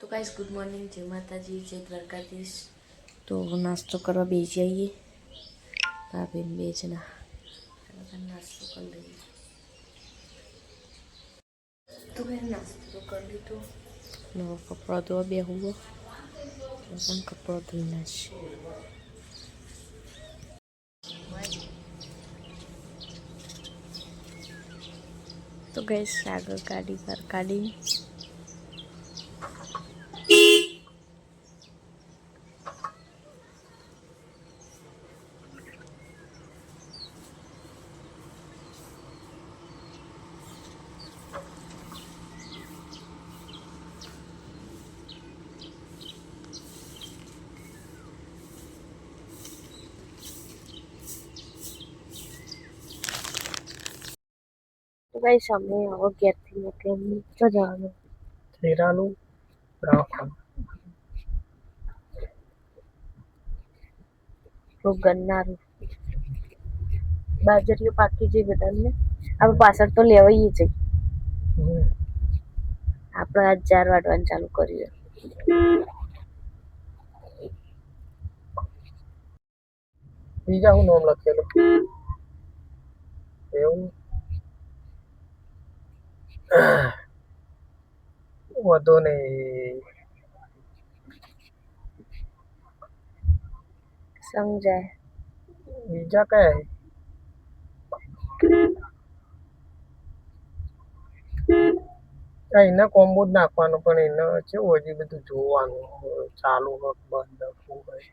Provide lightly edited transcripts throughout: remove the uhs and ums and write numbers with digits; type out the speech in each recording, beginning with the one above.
તો guys good morning, જય માતાજી, જય દ્વારકાધીશ. તો નાસ્તો કરવા બેસી જઈએ ભાભીન બે જણા. નાસ્તો કરી લઈએ. તો મેં નાસ્તો કરી લીધો. નવો કપડાં ધોવા બે હુવો પણ કપડાં ધોઈ નાખશે. તો ગાઈસ આગળ ગાડી બહાર કાઢી તો ગાઈસ અમે હવે ઘેરથી નીકળીને તો જવાનું થેરાનું ગન્નારું બાજરીઓ પાકી જઈ બધાને હવે પાછળ તો લેવાઈએ છે. આપણે આજ 4 વાટવાનું ચાલુ કર્યું. બીજા હું નામ લખેલું એવું વધુ નહીં સમજાય. બીજા કયા એને કોમ્બો જ નાખવાનું પણ એને કેવું હજી બધું જોવાનું ચાલુ હોય બંધ હોય.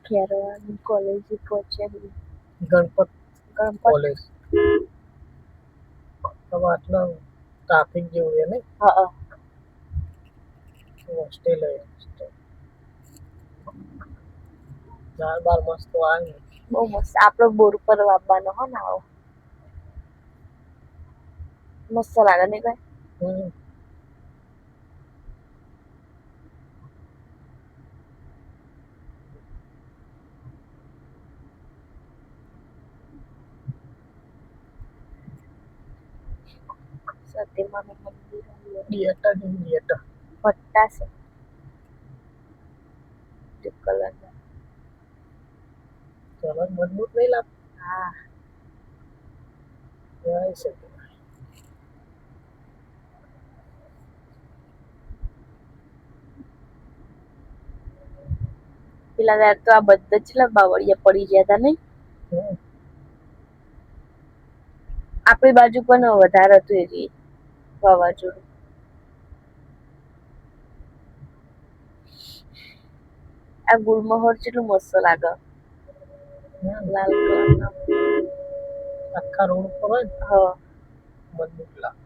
ખેરવાની કોલેજ પહોંચ્યા. ગણપત કોલેજ હવે આટલા ટ્રાફિક જેવું છે ને. હા હોસ્ટેલ ચાર બાર મસ્ત આવે બહુ મસ્ત. આપણો બોર પર વાપવાનો હો ને આવો મસ્ત લાગે ને કઈ. સત્યમાનું મંદિર થિયેટર પટ્ટા છે કલર કલર મજબૂત નહીં લાગતો. હા કહેવાય છે પેલા યાર તો આ બધા છેલ્લા બાવળિયા પડી ગયા હતા નહીં. આપણી બાજુ પણ વધારે હતું એવી વાવાઝોડું. આ ગુલમહોર કેટલું મસ્ત લાગે. લાલ કલર આખા રોડ ઉપર હોય ને હા મજબૂત લાગે.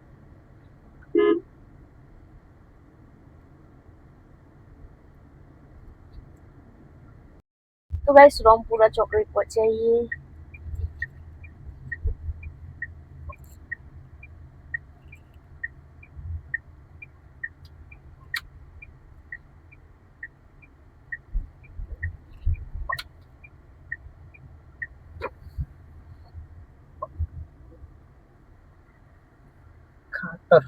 તો ગાઈસ રોમપુરા ચોકડી પહોંચ્યા. ખાતર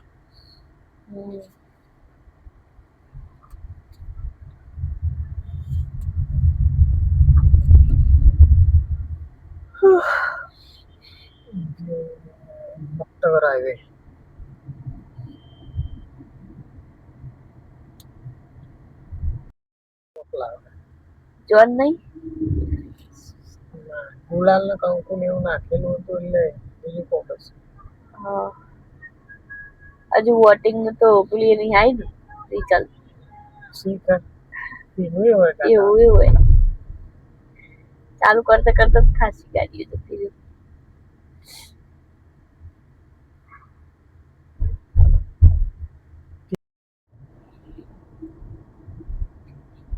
ભક્તગર હાઈવે જોન નહીં ગુલાલ ને કંકુ ને એવું નાખેલું હતું એટલે બીજું ફોકસ. હા હજુ વોટિંગ તો પેલી નહીં આવી ને રિઝલ્ટ એવું હોય એવું હોય. ચાલુ કરતા કરતા ખાસી ગાડીઓ જતી રહી.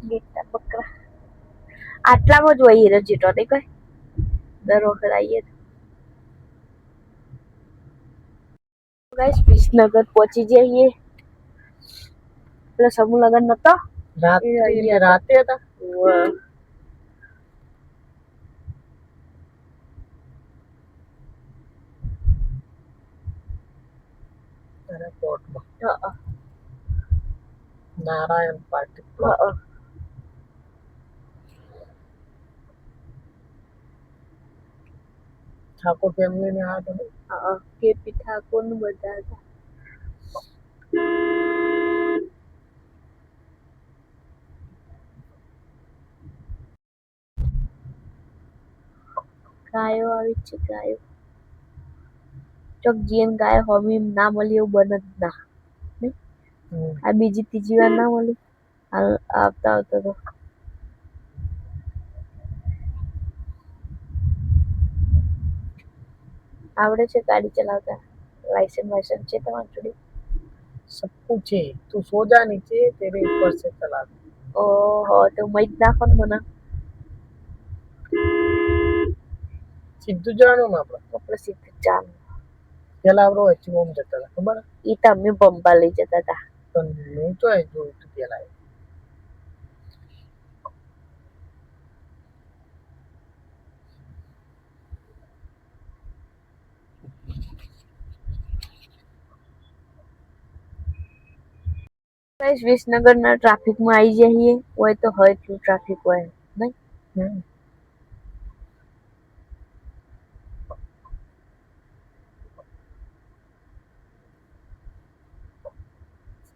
બેટા બકરા આટલામાં જ હોય જેટો નહીં કઈ દર વખત આવીએ તો ગાઈસ વિસનગર પહોંચી જઈએ. પેલો સમૂહ લગન નતો રાતે હતા. Narayan party plot. Thakor family ને આ તમે કેપી ઠાકોર નું બધા હતા. ગાયો આવી છે ગાયો. ચોક જીએન ગાયો હોમી ના મળી એવું બને જ ના. આ બીજી ત્રીજી વાર ના મળી. આવતા આવતા તો આવડે છે ગાડી ચલાવતા? લાયસન્સ છે તમારી જોડે? सब कुछ है. तू सो जा नीचे, तेरे ऊपर से चला दे. ઓહો તો મઈ જ નાખો ને મને. સીધું જવાનું ને આપણે સીધું ચાલુ. પેલા આપણે વચ્ચે ઓમ જતા હતા ખબર? એ તમે પંપા લઈ જતા હતા. પણ હું તો જોયું તું પેલા. વિસનગરના ટ્રાફિકમાં આવી જઈએ હોય તો હોય એટલું ટ્રાફિક હોય નહીં.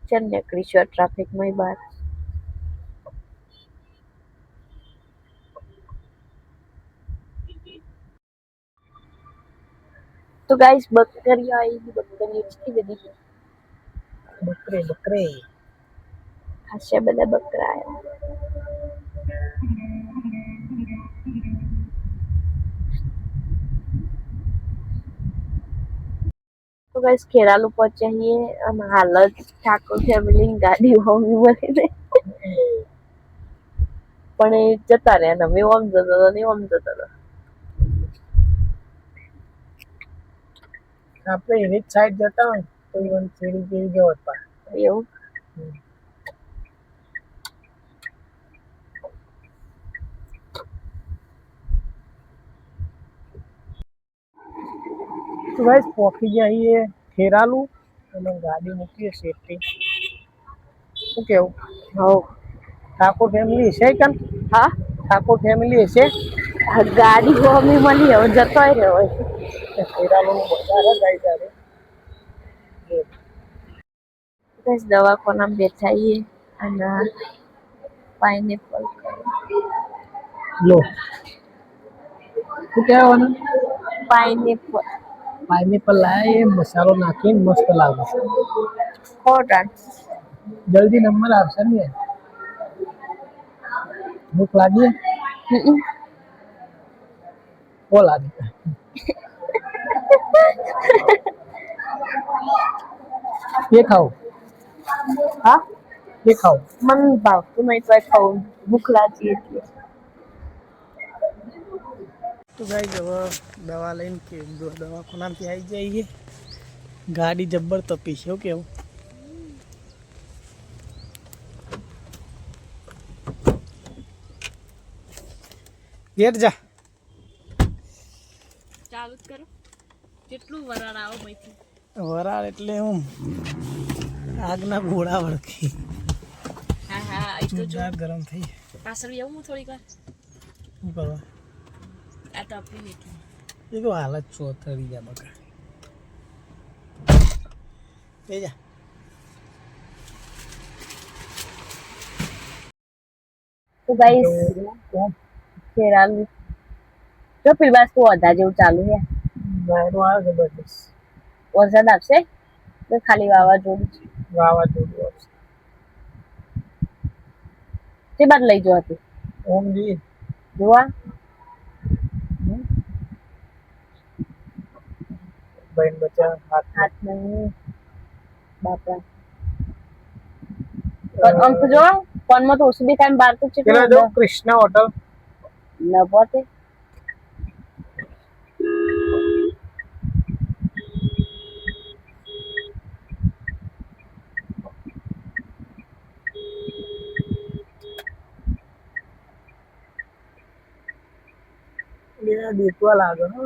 ચાલ નીકળીશું આ ટ્રાફિકમાં બહાર. તો ગાઈસ બકરીઓ આવી, બકરીઓ કેટલી બધી. બકરે ખાસા બધા બકરા આવ્યા. તો ગાઈસ ખેરાલુ પહોંચ્યા છીએ અને હાલ જ ઠાકોર ફેમિલીની ગાડી હોમી મળીને પણ એ જતા રહ્યા ને અમે ઓમ જતો હતો ને ઓમ જતો હતો. આપણે એની જ સાઈડ જતા હોય તો ઈવન સીડી જેવી ગયો હતા એવું. તો ગાઈસ પહોંચી જઈએ ખેરાલુ અને ગાડી મૂકીએ સેફટી. શું કેવું? હવ ઠાકોર ફેમિલી છે કેમ? હા ઠાકોર ફેમિલી છે. ગાડી હોમી મળી હવે જતો રહ્યો હોય. ખેરાલુનું બજાર જાય ત્યારે બસ દવાખાનામાં બેઠા છીએ અને પાઇનેપલ લો શું કહેવાનું? પાઇનેપલ લાયા મસાલો નાખીને મસ્ત લાગે. જલ્દી નંબર આવશે ને ભૂખ લાગી કો લાગે ये खाओ. હા ये खाओ. મન ભાવતું નહીં તો ખાવું ભૂખ લાગી એટલે. તો ગાઈસ હવે દવા લઈને કે દવાખાનાથી આવી જઈએ. ગાડી જબ્બર તપી છે કેવું? ઘેર જા. ચાલુ જ કરો. કેટલું વરાળ આવે મઈથી. વરાળ એટલે હું આગના ગોળા વળખી. હા હા એ તો જો ગરમ થઈ. પાછળ આવું થોડીક વાર. શું કરવા? આ તો આપણી મીઠી. એ તો હાલત છો થરી જા બકા. એ જા. તો ગાઈસ ખેરાલુ જો પેલી બાજુ તો અધા જેવું ચાલુ છે. વાયરો આવે જબરદસ્ત. વરસાદ આવશે તો ખાલી વાવાઝોડું છે. વાવાઝોડું આવશે. તે બાદ લઈ જવા હતી ઓમજી જોવા બહેન બચ્ચા હાથ નહીં બાપા. અંક જો ફોનમાં તો ઓછું દેખાય બહાર તો છે. પેલા જો કૃષ્ણા હોટલ નભોતે બેના દેખવા લાગે ને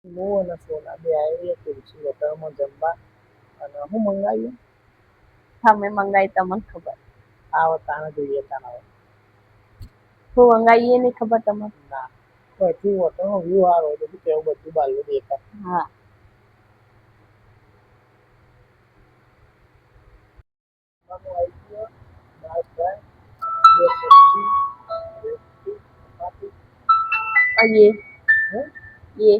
હું અને સોના બે આવી તુલસી હોટલમાં જમવા અને હું મંગાવ્યું. તમે મંગાવી તમને ખબર આવો તાણે જોઈએ તાણે હવે. તો મંગાવીએ નહીં ખબર તમને. ના પછી હોટલનો વ્યૂ સારો હોય તો કેવું બધું બાજુ દેખાય. હા આવી ગયો દાળ ફ્રાય, 2 સબ્જી, રોટલી, ચપાતી. ये હમ ये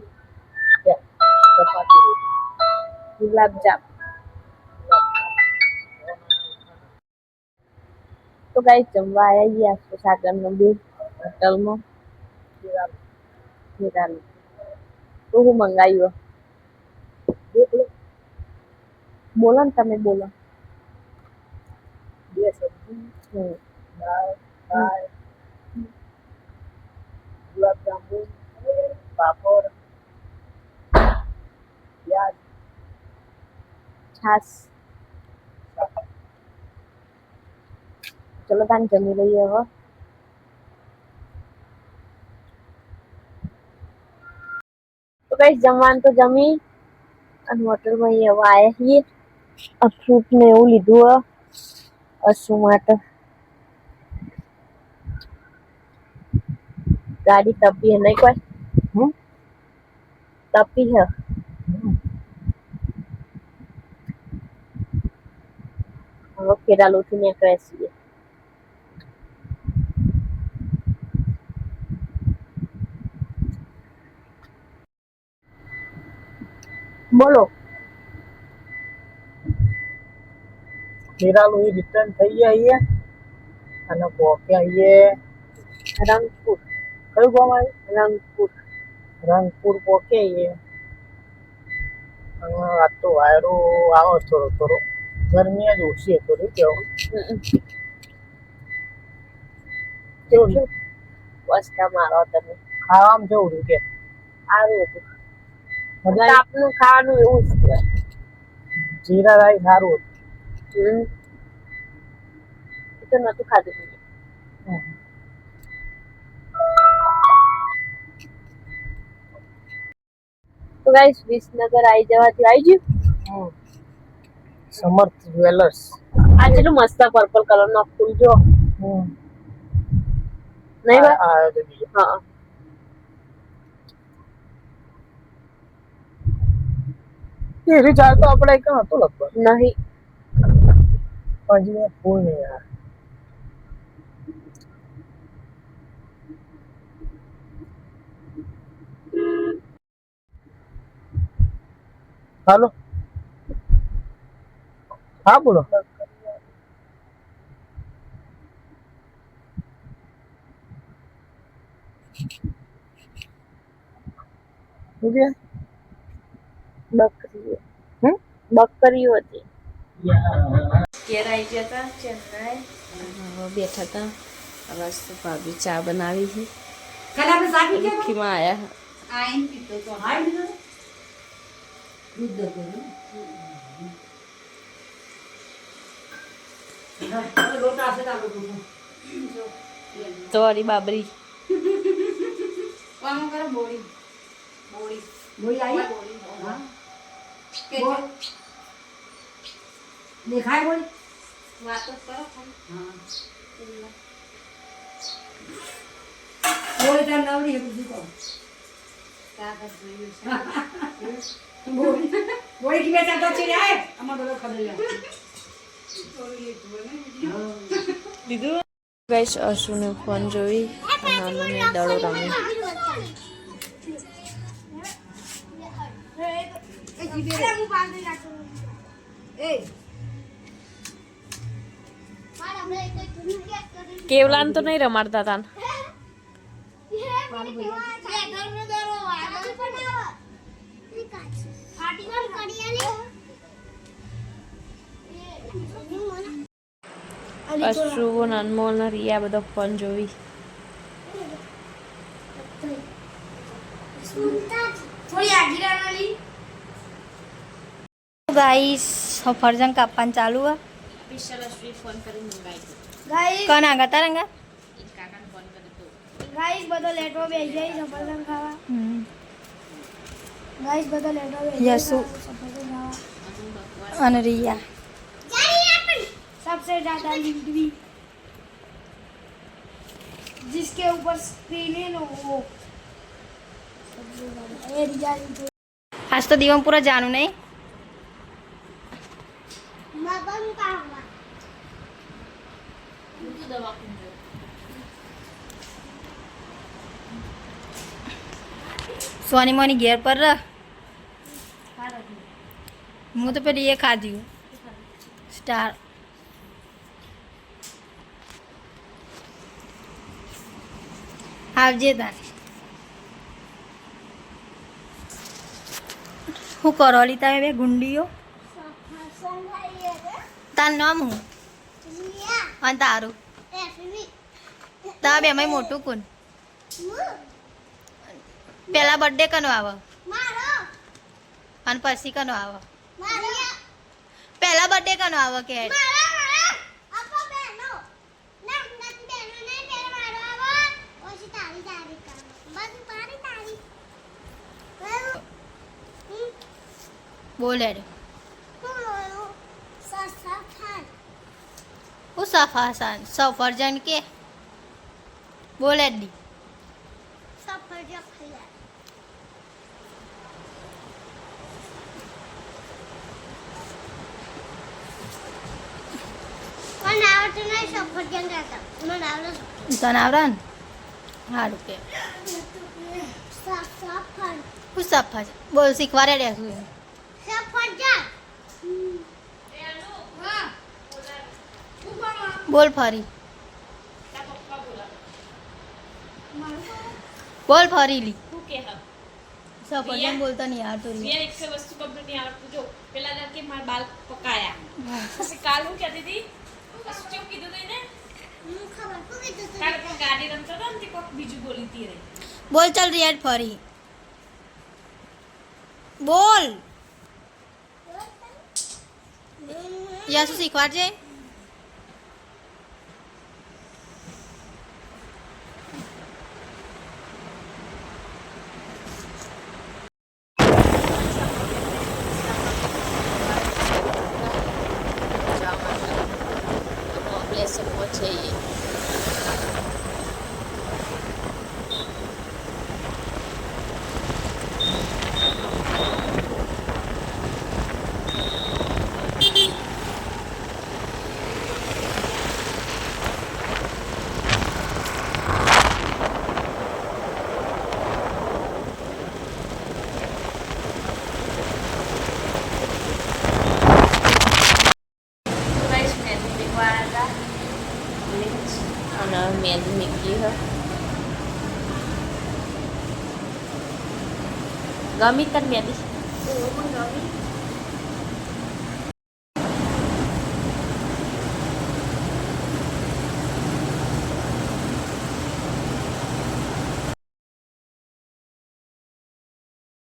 ચપાતી રોટલી. गुलाब जाम तो गाइस जमवा आया ये आपको सागर मंदिर होटल में हिरान तो હું મંગાવ્યું બોલો ને તમે બોલો 2 સબ્જી, દાળ ફ્રાય, ગુલાબ જાંબુ, પાપડ, પ્યાજ, છાસ ચલો તાન જમી લઈએ હવે તો ગાઈસ જમવાનું તો જમી અને હોટલમાં હવે આવ્યા છીએ ફ્રૂટ ને એવું લીધું અસુ માટે ગાડી તપી હે નહીં કોઈ તપી હે હવે ખેરાલુથી નીકળ્યા છીએ બોલો ખેરાલુ રિટર્ન થઈ ગયા અને પહોંચ્યા છીએ રંગપુર કયું ગામ આવ્યું? રંગપુર પહોંચ્યા છીએ અને આ તો વાયરો આવો થોડો થોડો ગરમી જ ઓછી થોડી કેવું કેવું વસ્કા મારો તમે ખાવામાં કેવું રહ્યું કે સારું હતું મજા તાપનું ખાવાનું એવું જ કહેવાય જીરા રાઈસ સારું હતું એ તો નતું ખાધું તો ગાઈસ વિસનગર આવી જવાથી આવી ગયું સમર્થ જ્વેલર્સ આ કેટલું મસ્ત પર્પલ કલર નો ફૂલ જો નહીં ભાઈ હા એ રીચાર તો આપણે કણ હતો લગભગ નહીં પણ ફૂલ નહીં યાર હાલો હા બોલો બકરીઓ હતી ઘેર આવી ગયા હતા ચેન્નાઈ હવે બેઠા હતા હવે તો ભાભી ચા બનાવી છે લુખીમાં આવ્યા તો અરી બાબરી દેખાય બોલ વાતો કરો બોલ તાર નવરી હતું કહું બોલ બોલ કે બેટા તો છે આય અમાર બધો ખબર લીધું ગાઈસ અશુને ફોન જોઈ અને દડો રમી કેવલાન તો નહીં રમાડતા તા અશ્રુ અનમોલ ને રિયા બધો ફોન જોવી ગાઈસ સફરજન કાપવાનું ચાલુ હે કોણ આગળ તારંગા ગાઈસ બધો લેટો બેસી જાય સફરજન ખાવા ગાઈસ બધો લેટો બેસી યસુ સફરજન ખાવા અને રિયા सबसे ज्यादा लिंडवी जिसके ऊपर स्क्रीन है ना वो ये रिजल्ट आज तो दिवमपुरा जानु नहीं मगन का हुआ सोनी मोनी घेर पर रह હું તો પેલી એ ખાધી સ્ટાર આવજે તાને શું કરો લીતા બે ગુંડીઓ તારું નામ હું અને તારું તારા બેમાં મોટું કોણ પેલા બર્થડે કનો આવે અને પછી કનો આવે પહેલા બર્થડે કનો આવે કે બોલે હું સફાસાન સફરજન કે બોલે દી તને આવડે ને સારું કે હું સફા બોલ શીખવાડે રહેશું બોલ ફરી બોલ ફરી લી સફરજન બોલતા નહીં યાર તો એક છે વસ્તુ કમ્પ્લીટ નહીં આવડતું જો પેલા ના કે મારા બાલ પકાયા પછી કાલ હું કહેતી હતી શું કીધું તું એને કાલ પણ ગાડી રમતો હતો ને તે કોક બીજું બોલી હતી રે બોલ ચાલ રિયાડ ફરી બોલ યા શું શીખવાડજે મહેંદી મૂકી હ ગમી તને મહેંદી